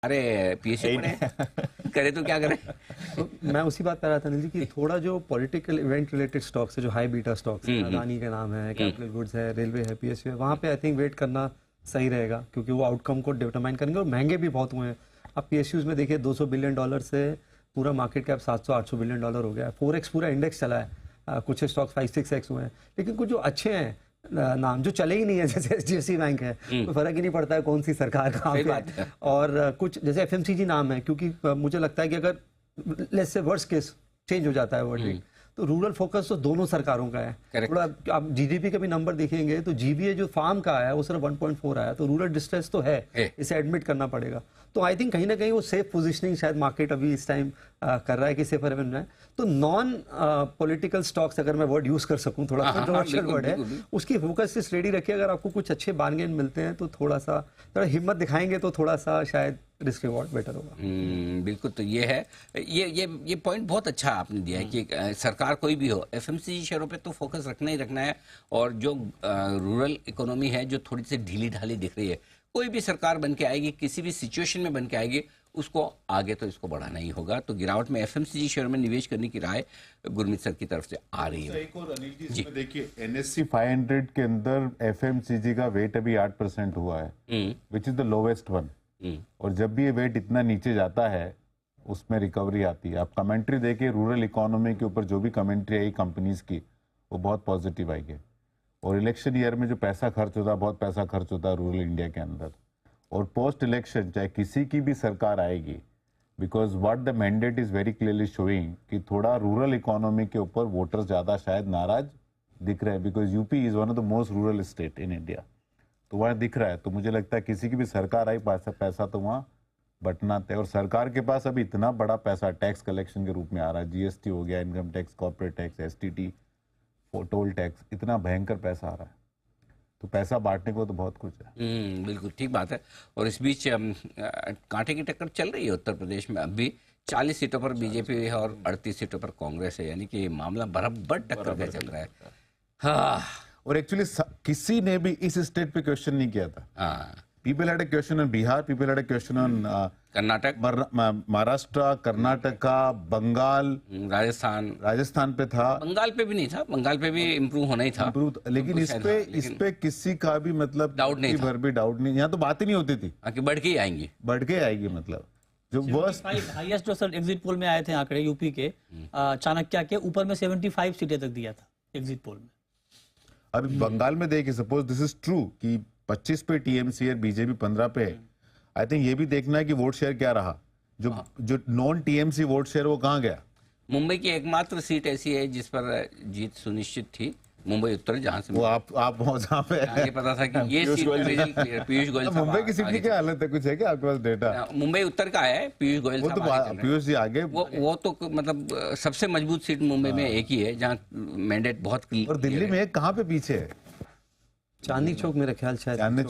अरे पीएससी पढ़े करे तो क्या करें। तो मैं उसी बात पर आ रहा था अनिल जी कि थोड़ा जो पॉलिटिकल इवेंट रिलेटेड स्टॉक्स है, जो हाई बीटा स्टॉक्स है, अदानी के नाम है, कैपिटल गुड्स है, रेलवे है, पीएसयू है, वहाँ पे आई थिंक वेट करना सही रहेगा क्योंकि वो आउटकम को डिटरमाइन करेंगे और महंगे भी बहुत हुए हैं। अब पीएसयूज में देखिए $200 बिलियन से पूरा मार्केट कैप $700-800 बिलियन हो गया है। 4x पूरा इंडेक्स चला है, कुछ स्टॉक्स 5-6x हुए हैं, लेकिन कुछ जो अच्छे हैं नाम जो चले ही नहीं है, जैसे एचडीएफसी बैंक है, कोई फर्क ही नहीं पड़ता है कौन सी सरकार कहाँ पे है। और कुछ जैसे एफएमसीजी नाम है, क्योंकि मुझे लगता है कि अगर let's say worst case change हो जाता है वर्डिंग, तो रूरल फोकस तो दोनों सरकारों का है। थोड़ा आप जीडीपी का भी नंबर देखेंगे तो जीबीए जो फार्म का आया वो सिर्फ 1.4 आया, तो रूरल डिस्ट्रेस तो है, इसे एडमिट करना पड़ेगा। तो आई थिंक कहीं ना कहीं वो सेफ पोजीशनिंग शायद मार्केट अभी इस टाइम कर रहा है कि सेफर हेवन में है। तो नॉन पॉलिटिकल स्टॉक्स, अगर मैं वर्ड यूज कर सकूं, थोड़ा कंट्रोवर्शियल वर्ड है, उसकी फोकस से रेडी रखिए। अगर आपको कुछ अच्छे बार्गेन मिलते हैं तो थोड़ा हिम्मत दिखाएंगे तो थोड़ा सा शायद रिस्क रिवॉर्ड बेटर होगा। बिल्कुल। तो ये है, ये पॉइंट बहुत अच्छा आपने दिया है कि सरकार कोई भी हो, एफएमसीजी शेयरों पे तो फोकस रखना ही रखना है। और जो रूरल इकोनॉमी है जो थोड़ी सी ढीली ढाली दिख रही है, कोई भी सरकार बन के आएगी, किसी भी सिचुएशन में बन के आएगी, उसको आगे तो इसको बढ़ाना ही होगा। तो गिरावट में एफएमसीजी शेयरों में निवेश करने की राय गुरमीत सर की तरफ से आ रही है। एक और अनिल जी, इसमें देखिए एनएससी 500 के अंदर एफएमसीजी का वेट अभी 8% हुआ है, which is the lowest one. और जब भी ये वेट इतना नीचे जाता है उसमें रिकवरी आती है। आप कमेंट्री देखिए रूरल इकोनॉमी के ऊपर, जो भी कमेंट्री आई कंपनीज की, वो बहुत पॉजिटिव आई है। और इलेक्शन ईयर में जो पैसा खर्च होता है, बहुत पैसा खर्च होता है रूरल इंडिया के अंदर। और पोस्ट इलेक्शन चाहे किसी की भी सरकार आएगी, because what the mandate is very clearly showing कि थोड़ा रूरल इकोनॉमी के ऊपर वोटर्स ज़्यादा शायद नाराज दिख रहे हैं, because UP is one of the most rural state in India. तो वहाँ दिख रहा है। तो मुझे लगता है किसी की भी सरकार आई, पैसा तो वहाँ बटना तय। और सरकार के पास अभी इतना बड़ा पैसा टैक्स कलेक्शन के रूप में आ रहा है, जीएसटी हो गया, income tax, corporate tax, STT, toll tax, इतना भयंकर पैसा आ रहा है। तो पैसा बांटने को तो बहुत कुछ है। बिल्कुल ठीक बात है। और इस बीच कांटे की टक्कर चल रही है उत्तर प्रदेश में। अभी 40 सीटों पर बीजेपी है और 38 सीटों पर कांग्रेस है, यानी कि मामला बराबर टक्कर का चल रहा है। हाँ, और एक्चुअली किसी ने भी इस स्टेट पे क्वेश्चन नहीं किया था। हाँ, people had a question on Bihar, people had a question on Karnataka, Maharashtra, Karnataka, Bengal, Rajasthan पे था। बंगाल पे भी नहीं था, बंगाल पे भी इम्प्रूव होना ही था, लेकिन इस पे किसी का भी मतलब डाउट नहीं था। भर भी डाउट नहीं, यहाँ तो बात ही नहीं होती थी कि बढ़ के ही आएंगी, बढ़ के आएगी। मतलब जो वर्स्ट हाईएस्ट जो सर एग्जिट पोल में आए थे आंकड़े यूपी के, चाणक्य के ऊपर में 75 सीटें तक दिया था एग्जिट पोल में। अभी बंगाल में देखिए, सपोज दिस इज ट्रू कि 25 पे टीएमसी है, बीजेपी 15 पे है। आई थिंक ये भी देखना है कि वोट शेयर क्या रहा, जो नॉन टीएमसी वोट शेयर वो कहाँ गया। मुंबई की एकमात्र सीट ऐसी है जिस पर जीत सुनिश्चित थी, मुंबई उत्तर, जहां से वो आप जहाँ पे ये पता था कि ये सीट पीयूष गोयल। मुंबई की सीट की क्या हालत है, कुछ है क्या आपके पास डेटा? मुंबई उत्तर का है, पीयूष गोयल। वो तो पीयूष जी आगे, वो तो मतलब सबसे मजबूत सीट मुंबई में एक ही है जहाँ मैंडेट बहुत। और दिल्ली में कहाँ पे पीछे है? चांदनी चौक मेरे ख्याल शायद। चांदनी चौक